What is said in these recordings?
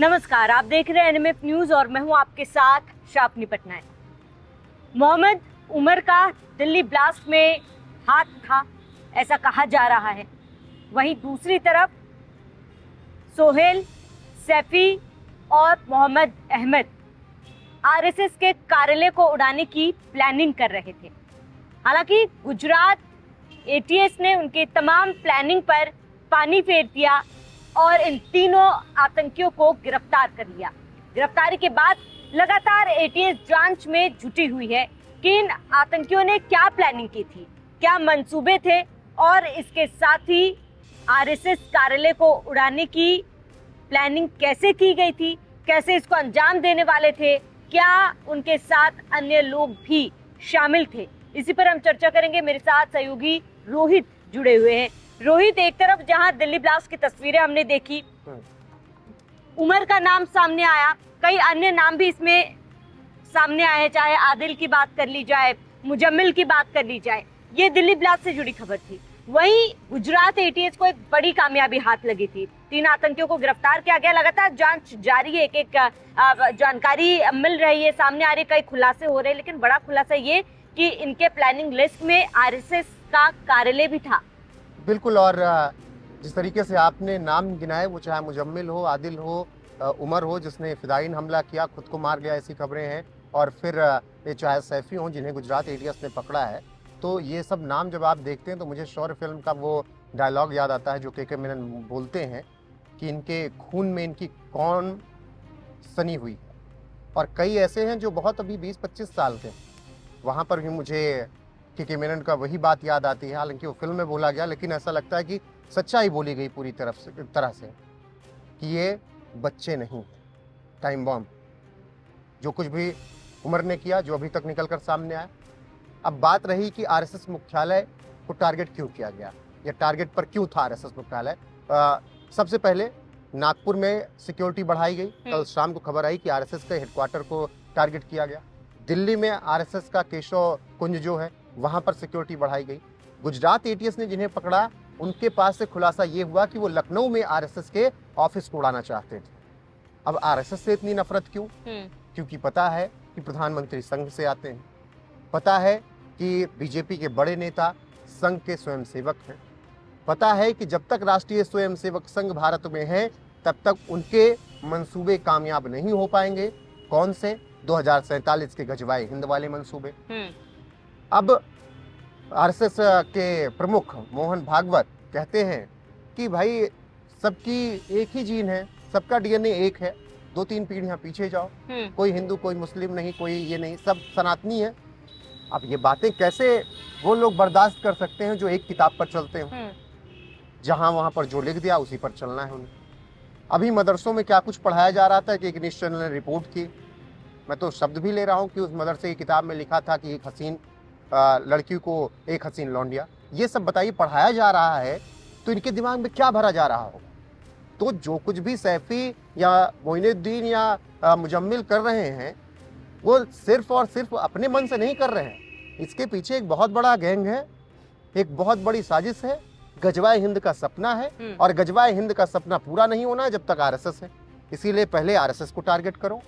नमस्कार, आप देख रहे हैं एनएमएफ न्यूज और मैं हूं आपके साथ श्रावणी पटनायक। मोहम्मद उमर का दिल्ली ब्लास्ट में हाथ था, ऐसा कहा जा रहा है। वहीं दूसरी तरफ सोहेल, सैफी और मोहम्मद अहमद आरएसएस के कार्यालय को उड़ाने की प्लानिंग कर रहे थे। हालांकि गुजरात एटीएस ने उनके तमाम प्लानिंग पर पानी फेर दिया और इन तीनों आतंकियों को गिरफ्तार कर लिया। गिरफ्तारी के बाद लगातार एटीएस जांच में जुटी हुई है कि इन आतंकियों ने क्या प्लानिंग की थी, क्या मंसूबे थे और इसके साथ ही आरएसएस कार्यालय को उड़ाने की प्लानिंग कैसे की गई थी, कैसे इसको अंजाम देने वाले थे, क्या उनके साथ अन्य लोग भी शामिल थे। इसी पर हम चर्चा करेंगे। मेरे साथ सहयोगी रोहित जुड़े हुए हैं। रोहित, एक तरफ जहां दिल्ली ब्लास्ट की तस्वीरें हमने देखी, उमर का नाम सामने आया, कई अन्य नाम भी इसमें सामने आए, चाहे आदिल की बात कर ली जाए, मुजम्मिल की बात कर ली जाए, ये दिल्ली ब्लास्ट से जुड़ी खबर थी। वहीं गुजरात एटीएस को एक बड़ी कामयाबी हाथ लगी थी, 3 आतंकियों को गिरफ्तार किया गया। लगातार जांच जारी है, एक जानकारी मिल रही है, सामने आ रही, कई खुलासे हो रहे हैं, लेकिन बड़ा खुलासा ये कि इनके प्लानिंग लिस्ट में आरएसएस का कार्यालय भी था। बिल्कुल, और जिस तरीके से आपने नाम गिनाए, वो चाहे मुजम्मिल हो, आदिल हो, उमर हो जिसने फिदायीन हमला किया, खुद को मार गया, ऐसी खबरें हैं, और फिर ये चाहे सैफी हो जिन्हें गुजरात एटीएस ने पकड़ा है। तो ये सब नाम जब आप देखते हैं तो मुझे शौर्य फिल्म का वो डायलॉग याद आता है जो के मेनन बोलते हैं कि इनके खून में इनकी कौन सनी हुई है। और कई ऐसे हैं जो बहुत अभी 20-25 साल के, वहाँ पर भी मुझे के मेनन का वही बात याद आती है। हालांकि वो फिल्म में बोला गया, लेकिन ऐसा लगता है कि सच्चाई बोली गई पूरी तरह से कि ये बच्चे नहीं, टाइम बॉम्ब, जो कुछ भी उमर ने किया, जो अभी तक निकल कर सामने आया। अब बात रही कि आरएसएस मुख्यालय को टारगेट क्यों किया गया, या टारगेट पर क्यों था आरएसएस मुख्यालय। सबसे पहले नागपुर में सिक्योरिटी बढ़ाई गई। कल शाम को खबर आई कि आरएसएस के हेडक्वार्टर को टारगेट किया गया। दिल्ली में आरएसएस का केशव कुंज जो है, वहां पर सिक्योरिटी बढ़ाई गई। गुजरात एटीएस ने जिन्हें पकड़ा, उनके पास से खुलासा ये हुआ कि वो लखनऊ में आरएसएस के ऑफिस को उड़ाना चाहते थे। अब आरएसएस से इतनी नफरत क्यों? क्योंकि पता है कि प्रधानमंत्री संघ से आते हैं, पता है कि बीजेपी के बड़े नेता संघ के स्वयंसेवक हैं, पता है कि जब तक राष्ट्रीय स्वयंसेवक संघ भारत में है तब तक उनके मंसूबे कामयाब नहीं हो पाएंगे। कौन से? 2047 के गजवाए हिंद वाले मंसूबे। अब आरएसएस के प्रमुख मोहन भागवत कहते हैं कि भाई सबकी एक ही जीन है, सबका डीएनए एक है, 2-3 पीढ़ियां पीछे जाओ, कोई हिंदू, कोई मुस्लिम नहीं, कोई ये नहीं, सब सनातनी है। अब ये बातें कैसे वो लोग बर्दाश्त कर सकते हैं जो एक किताब पर चलते हैं, जहां वहां पर जो लिख दिया उसी पर चलना है उन्हें। अभी मदरसों में क्या कुछ पढ़ाया जा रहा था कि एक न्यूज़ चैनल ने रिपोर्ट की, मैं तो शब्द भी ले रहा हूँ कि उस मदरसे की किताब में लिखा था कि एक हसीन लड़की को एक हसीन लौंडिया। ये सब बताइए, पढ़ाया जा रहा है तो इनके दिमाग में क्या भरा जा रहा हो। तो जो कुछ भी सैफी या मोइनुद्दीन या मुजम्मिल कर रहे हैं, वो सिर्फ और सिर्फ अपने मन से नहीं कर रहे हैं। इसके पीछे एक बहुत बड़ा गैंग है, एक बहुत बड़ी साजिश है, गजवाए हिंद का सपना है, और गजवाए हिंद का सपना पूरा नहीं होना है जब तक आरएसएस है। इसीलिए पहले आरएसएस को टारगेट करो,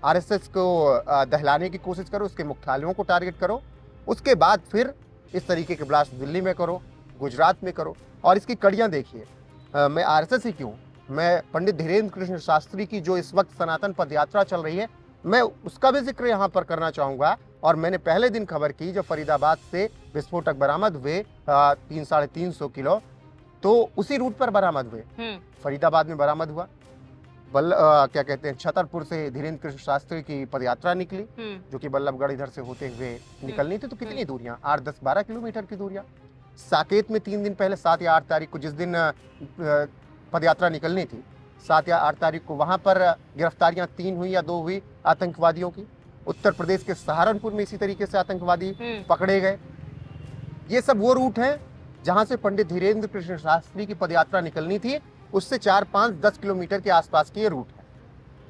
आरएसएस को दहलाने की कोशिश करो, उसके मुख्यालयों को टारगेट करो, उसके बाद फिर इस तरीके के ब्लास्ट दिल्ली में करो, गुजरात में करो। और इसकी कड़ियाँ देखिए। मैं आरएसएस ही क्यों, मैं पंडित धीरेन्द्र कृष्ण शास्त्री की जो इस वक्त सनातन पदयात्रा चल रही है, मैं उसका भी जिक्र यहाँ पर करना चाहूँगा। और मैंने पहले दिन खबर की जब फरीदाबाद से विस्फोटक बरामद हुए 300-350 किलो, तो उसी रूट पर बरामद हुए। फरीदाबाद में बरामद हुआ। क्या कहते हैं, छतरपुर से धीरेन्द्र कृष्ण शास्त्री की पदयात्रा निकली, जो कि बल्लभगढ़ इधर से होते हुए निकलनी थी। तो कितनी दूरियां, 8-10-12 किलोमीटर की दूरियां। साकेत में 3 दिन पहले 7 या 8 तारीख को, जिस दिन पदयात्रा निकलनी थी, 7 या 8 तारीख को वहां पर गिरफ्तारियां 3 हुई या 2 हुई आतंकवादियों की। उत्तर प्रदेश के सहारनपुर में इसी तरीके से आतंकवादी पकड़े गए। ये सब वो रूट है जहां से पंडित धीरेन्द्र कृष्ण शास्त्री की पदयात्रा निकलनी थी, उससे 4-5-10 किलोमीटर के आसपास की ये रूट है।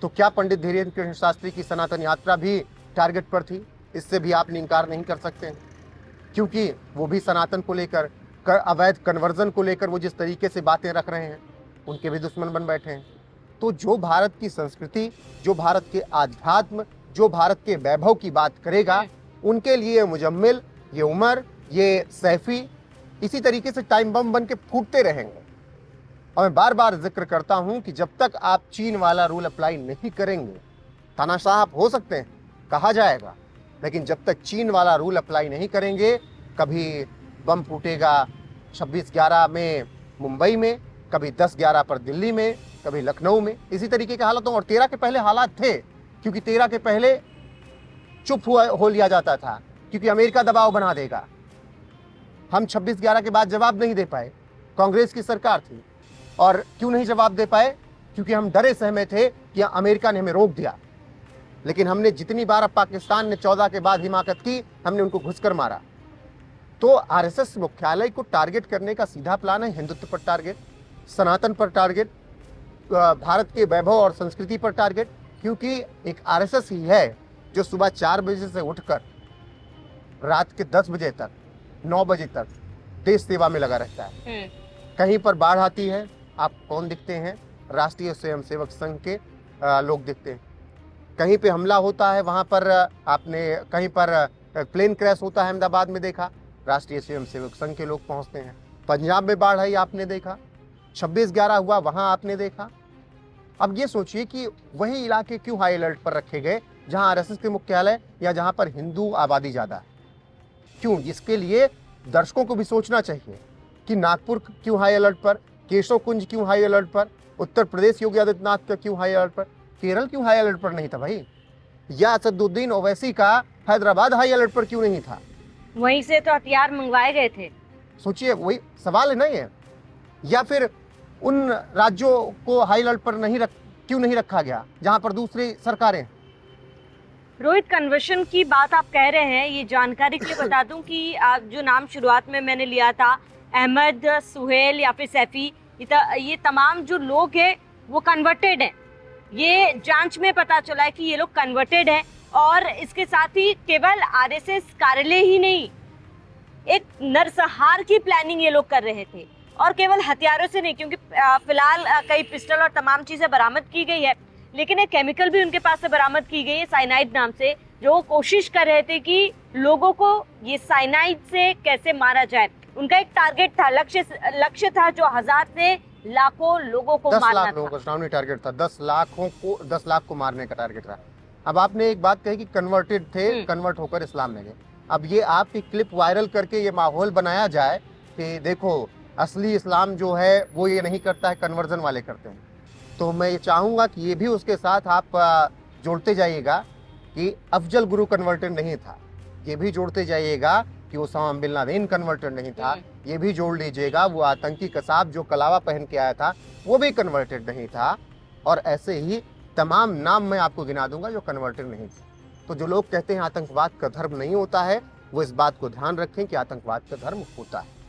तो क्या पंडित धीरेन्द्र कृष्ण शास्त्री की सनातन यात्रा भी टारगेट पर थी? इससे भी आप इनकार नहीं कर सकते, क्योंकि वो भी सनातन को लेकर, अवैध कन्वर्जन को लेकर वो जिस तरीके से बातें रख रहे हैं, उनके भी दुश्मन बन बैठे हैं। तो जो भारत की संस्कृति, जो भारत के आध्यात्म, जो भारत के वैभव की बात करेगा, उनके लिए मुजम्मिल, ये उमर, ये सैफी इसी तरीके से टाइम बम बन के फूटते रहेंगे। और मैं बार बार जिक्र करता हूं कि जब तक आप चीन वाला रूल अप्लाई नहीं करेंगे, तानाशाह आप हो सकते हैं, कहा जाएगा, लेकिन जब तक चीन वाला रूल अप्लाई नहीं करेंगे, कभी बम फूटेगा 26/11 में मुंबई में, कभी 10/11 पर दिल्ली में, कभी लखनऊ में, इसी तरीके के हालात। और 13 के पहले हालात थे, क्योंकि 13 के पहले चुप हो लिया जाता था, क्योंकि अमेरिका दबाव बना देगा। हम 26/11 के बाद जवाब नहीं दे पाए, कांग्रेस की सरकार थी। और क्यों नहीं जवाब दे पाए? क्योंकि हम डरे सहमे थे कि अमेरिका ने हमें रोक दिया। लेकिन हमने जितनी बार अब पाकिस्तान ने 14 के बाद हिमाकत की, हमने उनको घुसकर मारा। तो आरएसएस मुख्यालय को टारगेट करने का सीधा प्लान है, हिंदुत्व पर टारगेट, सनातन पर टारगेट, भारत के वैभव और संस्कृति पर टारगेट। क्योंकि एक आरएसएस ही है जो सुबह 4 बजे से उठकर रात के 10 बजे तक, 9 बजे तक देश सेवा में लगा रहता है। कहीं पर बाढ़ आती है, आप कौन दिखते हैं? राष्ट्रीय स्वयंसेवक संघ के लोग दिखते हैं। कहीं पे हमला होता है, वहां पर आपने कहीं पर प्लेन क्रैश होता है, अहमदाबाद में देखा, राष्ट्रीय स्वयंसेवक संघ के लोग पहुंचते हैं। पंजाब में बाढ़ आई, आपने देखा। 26/11 हुआ, वहां आपने देखा। अब ये सोचिए कि वही इलाके क्यों हाई अलर्ट पर रखे गए जहां आरएसएस के मुख्यालय या जहां पर हिंदू आबादी ज्यादा है? क्यों? इसके लिए दर्शकों को भी सोचना चाहिए कि नागपुर क्यों हाई अलर्ट पर, केशव कुंज क्यों हाई अलर्ट पर, उत्तर प्रदेश योगी आदित्यनाथ का क्यों हाई अलर्ट पर, केरल क्यों हाई अलर्ट पर नहीं था भाई? या असदुद्दीन ओवैसी का हैदराबाद हाई अलर्ट पर क्यों नहीं था? वहीं से तो हथियार मंगवाए गए थे। सोचिए, वही सवाल है नहीं है? या फिर उन राज्यों को हाई अलर्ट पर क्यों नहीं रखा गया जहां पर दूसरी सरकारें? रोहित, कन्वर्शन की बात आप कह रहे हैं, ये जानकारी के लिए बता दूं कि आप जो नाम शुरुआत में मैंने लिया था, अहमद, सुहेल या फिर सैफी, ये तमाम जो लोग हैं वो कन्वर्टेड हैं। ये जांच में पता चला है कि ये लोग कन्वर्टेड हैं। और इसके साथ ही केवल आरएसएस कार्यालय ही नहीं, एक नरसंहार की प्लानिंग ये लोग कर रहे थे। और केवल हथियारों से नहीं, क्योंकि फिलहाल कई पिस्टल और तमाम चीजें बरामद की गई है, लेकिन एक केमिकल भी उनके पास से बरामद की गई है साइनाइड नाम से, जो वो कोशिश कर रहे थे कि लोगों को ये साइनाइड से कैसे मारा जाए। उनका एक टारगेट था, लक्ष्य था जो 1000 से लाखों लोगों को मारना था। 10 लाख लोगों का श्रावणी टारगेट था, 10 लाख को मारने का टारगेट था। अब आपने एक बात कही कि कन्वर्टेड थे, कन्वर्ट होकर इस्लाम में गए। अब ये आपकी क्लिप वायरल करके ये माहौल बनाया जाए कि देखो असली इस्लाम जो है वो ये नहीं करता है, कन्वर्जन वाले करते हैं। तो मैं ये चाहूंगा कि ये भी उसके साथ आप जोड़ते जाइएगा कि अफजल गुरु कन्वर्टेड नहीं था। ये भी जोड़ते जाइएगा कि ओसामा बिन लादेन कन्वर्टेड नहीं था। ये भी जोड़ लीजिएगा वो आतंकी कसाब जो कलावा पहन के आया था, वो भी कन्वर्टेड नहीं था। और ऐसे ही तमाम नाम मैं आपको गिना दूंगा जो कन्वर्टेड नहीं थे। तो जो लोग कहते हैं आतंकवाद का धर्म नहीं होता है, वो इस बात को ध्यान रखें कि आतंकवाद का धर्म होता है।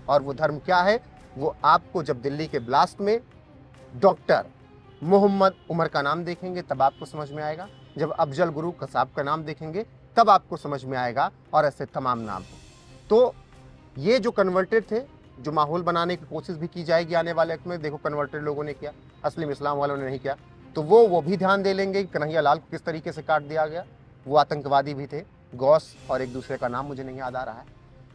और वो धर्म क्या है? वो आपको जब दिल्ली के ब्लास्ट में डॉक्टर मोहम्मद उमर का नाम देखेंगे तब आपको समझ में आएगा, जब अफजल गुरु कसाब का नाम देखेंगे तब आपको समझ में आएगा, और ऐसे तमाम नाम हैं। तो ये जो कन्वर्टेड थे, जो माहौल बनाने की कोशिश भी की जाएगी आने वाले वक्त में, देखो कन्वर्टेड लोगों ने किया, असली इस्लाम वालों ने नहीं किया, तो वो भी ध्यान दे लेंगे कि कन्हैया लाल को किस तरीके से काट दिया गया। वो आतंकवादी भी थे, गौस और एक दूसरे का नाम मुझे नहीं याद आ रहा है।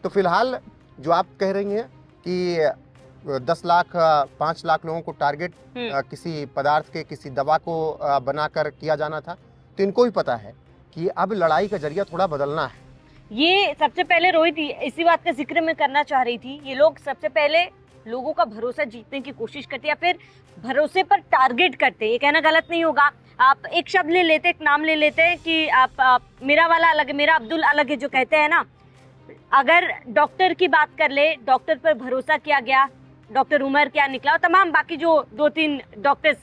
तो फिलहाल जो आप कह रही हैं कि 10 लाख 5 लाख लोगों को टारगेट किसी पदार्थ के, किसी दवा को बनाकर किया जाना था, तो इनको भी पता है कि अब लड़ाई का जरिया थोड़ा बदलना है। ये सबसे पहले रोहित इसी बात का जिक्र मैं करना चाह रही थी। ये लोग सबसे पहले लोगों का भरोसा जीतने की कोशिश करते हैं, या फिर भरोसे पर टारगेट करते हैं। ये कहना गलत नहीं होगा। आप एक शब्द ले लेते, एक नाम ले लेते हैं कि आप मेरा वाला अलग है, मेरा अब्दुल अलग है, जो कहते हैं ना। अगर डॉक्टर की बात कर ले, डॉक्टर पर भरोसा किया गया, डॉक्टर उमर क्या निकला, और तमाम बाकी जो 2-3 डॉक्टर्स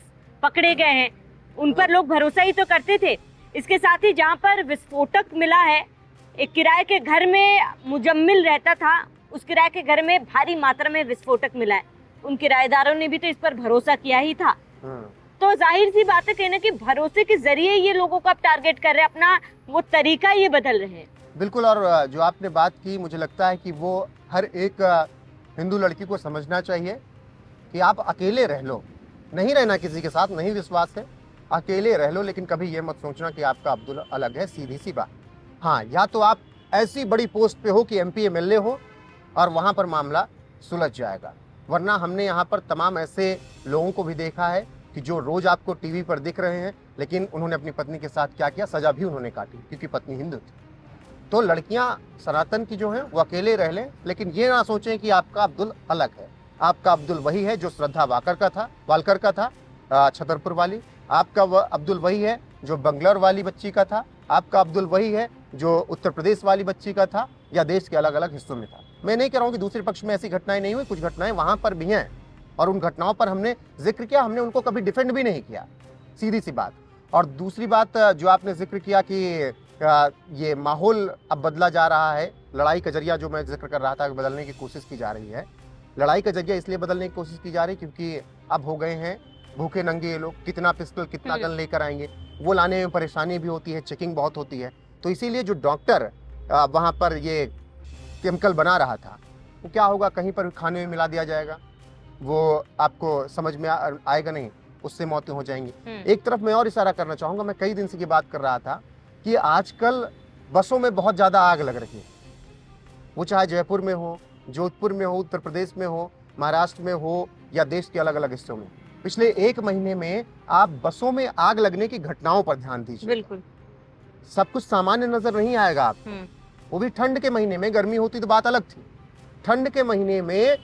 पकड़े गए हैं उन पर लोग भरोसा ही तो करते थे। इसके साथ ही जहाँ पर विस्फोटक मिला है, एक किराए के घर में मुजम्मिल रहता था, उस किराए के घर में भारी मात्रा में विस्फोटक मिला है। उन किराएदारों ने भी तो इस पर भरोसा किया ही था। तो जाहिर सी बात है कहना कि भरोसे के जरिए ये लोगों को आप टारगेट कर रहे हैं, अपना वो तरीका ये बदल रहे हैं। बिल्कुल। और जो आपने बात की, मुझे लगता है कि वो हर एक हिंदू लड़की को समझना चाहिए कि आप अकेले रह लो, नहीं रहना किसी के साथ, नहीं विश्वास है, अकेले रह लो, लेकिन कभी ये मत सोचना कि आपका अब्दुल अलग है, सीधी सी बात। हाँ, या तो आप ऐसी बड़ी पोस्ट पे हो कि MP MLA हो और वहां पर मामला सुलझ जाएगा, वरना हमने यहाँ पर तमाम ऐसे लोगों को भी देखा है कि जो रोज आपको टीवी पर दिख रहे हैं, लेकिन उन्होंने अपनी पत्नी के साथ क्या किया, सजा भी उन्होंने काटी क्योंकि पत्नी हिंदू थी। तो लड़कियां सनातन की जो हैं वो अकेले रह लें, लेकिन ये ना सोचें कि आपका अब्दुल अलग है। आपका अब्दुल वही है जो श्रद्धा वालकर का था, छतरपुर वाली। आपका अब्दुल वही है जो बंगलौर वाली बच्ची का था। आपका अब्दुल वही है जो उत्तर प्रदेश वाली बच्ची का था, या देश के अलग अलग हिस्सों में था। मैं नहीं कह रहा हूँ कि दूसरे पक्ष में ऐसी घटनाएं नहीं हुई, कुछ घटनाएं वहां पर भी हैं और उन घटनाओं पर हमने जिक्र किया, हमने उनको कभी डिफेंड भी नहीं किया, सीधी सी बात। और दूसरी बात जो आपने जिक्र किया कि ये माहौल अब बदला जा रहा है, लड़ाई का जरिया जो मैं जिक्र कर रहा था बदलने की कोशिश की जा रही है। लड़ाई का जरिया इसलिए बदलने की कोशिश की जा रही है क्योंकि अब हो गए हैं भूखे नंगे ये लोग, कितना पिस्टल कितना गन लेकर आएंगे, वो लाने में परेशानी भी होती है, चेकिंग बहुत होती है। तो इसीलिए जो डॉक्टर वहाँ पर ये केमिकल बना रहा था, वो क्या होगा, कहीं पर खाने में मिला दिया जाएगा, वो आपको समझ में आएगा नहीं, उससे मौतें हो जाएंगी। एक तरफ मैं और इशारा करना चाहूँगा, मैं कई दिन से ये बात कर रहा था कि आजकल बसों में बहुत ज़्यादा आग लग रही है, वो चाहे जयपुर में हो, जोधपुर में हो, उत्तर प्रदेश में हो, महाराष्ट्र में हो या देश के अलग अलग हिस्सों में। पिछले 1 महीने में आप बसों में आग लगने की घटनाओं पर ध्यान दीजिए। बिल्कुल, सब कुछ सामान्य नजर नहीं आएगा आपको, वो भी ठंड के महीने में। गर्मी होती तो बात अलग थी, ठंड के महीने में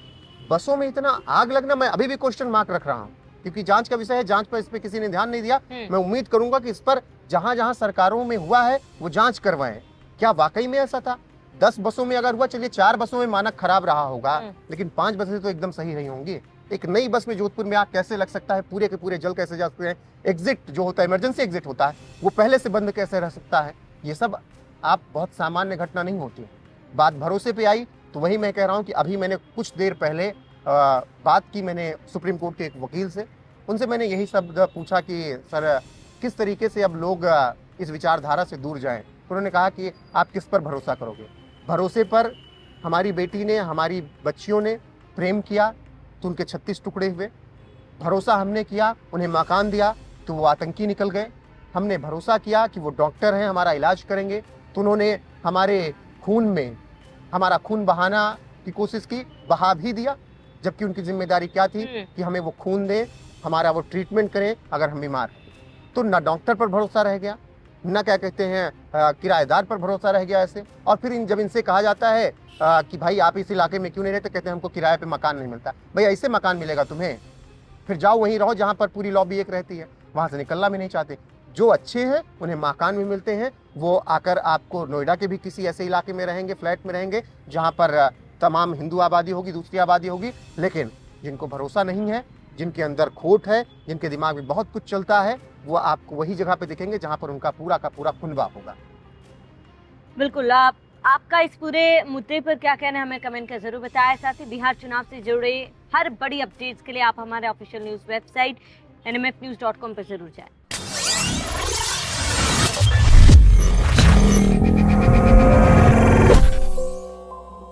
बसों में इतना आग लगना, मैं अभी भी क्वेश्चन मार्क रख रहा हूँ क्योंकि जांच का विषय है, जांच पर इस पर किसी ने ध्यान नहीं दिया। मैं उम्मीद करूंगा कि इस पर जहां जहां सरकारों में हुआ है वो जांच करवाएं, क्या वाकई में ऐसा था। 10 बसों में अगर हुआ, चलिए 4 बसों में मानक खराब रहा होगा, लेकिन 5 बसें तो एकदम सही रही होंगी। एक नई बस में जोधपुर में आग कैसे लग सकता है, पूरे के पूरे जल कैसे जा सकते हैं, एग्जिट जो होता है, इमरजेंसी एग्जिट होता है, वो पहले से बंद कैसे रह सकता है। ये सब आप बहुत सामान्य घटना नहीं होती। बात भरोसे पे आई तो वही मैं कह रहा हूँ कि अभी मैंने कुछ देर पहले बात की मैंने सुप्रीम कोर्ट के एक वकील से, उनसे मैंने यही शब्द पूछा कि सर किस तरीके से अब लोग इस विचारधारा से दूर जाएं। तो उन्होंने कहा कि आप किस पर भरोसा करोगे, भरोसे पर हमारी बेटी ने, हमारी बच्चियों ने प्रेम किया तो उनके 36 टुकड़े हुए, भरोसा हमने किया, उन्हें मकान दिया तो वो आतंकी निकल गए, हमने भरोसा किया कि वो डॉक्टर हैं, हमारा इलाज करेंगे तो उन्होंने हमारे खून में हमारा खून बहाना की कोशिश की, बहा भी दिया, जबकि उनकी जिम्मेदारी क्या थी कि हमें वो खून दें, हमारा वो ट्रीटमेंट करें अगर हम बीमार हैं। तो ना डॉक्टर पर भरोसा रह गया, ना क्या कहते हैं किराएदार पर भरोसा रह गया ऐसे। और फिर जब इनसे कहा जाता है कि भाई आप इस इलाके में क्यों नहीं रहते, कहते हैं हमको किराए पे मकान नहीं मिलता। भाई ऐसे मकान मिलेगा तुम्हें, फिर जाओ वहीं रहो जहाँ पर पूरी लॉबी एक रहती है, वहाँ से निकलना भी नहीं चाहते। जो अच्छे हैं उन्हें मकान भी मिलते हैं, वो आकर आपको नोएडा के भी किसी ऐसे इलाके में रहेंगे, फ्लैट में रहेंगे जहाँ पर तमाम हिंदू आबादी होगी, दूसरी आबादी होगी। लेकिन जिनको भरोसा नहीं है, जिनके अंदर खोट है, जिनके दिमाग में बहुत कुछ चलता है, वो आपको वही जगह पे दिखेंगे जहाँ पर उनका पूरा का पूरा कुनबा होगा। बिल्कुल, आपका इस पूरे मुद्दे पर क्या कहना है हमें कमेंट कर जरूर बताएं। साथ ही बिहार चुनाव से जुड़े हर बड़ी अपडेट्स के लिए आप हमारे ऑफिशियल न्यूज वेबसाइट nmfnews.com पर जरूर जाएं।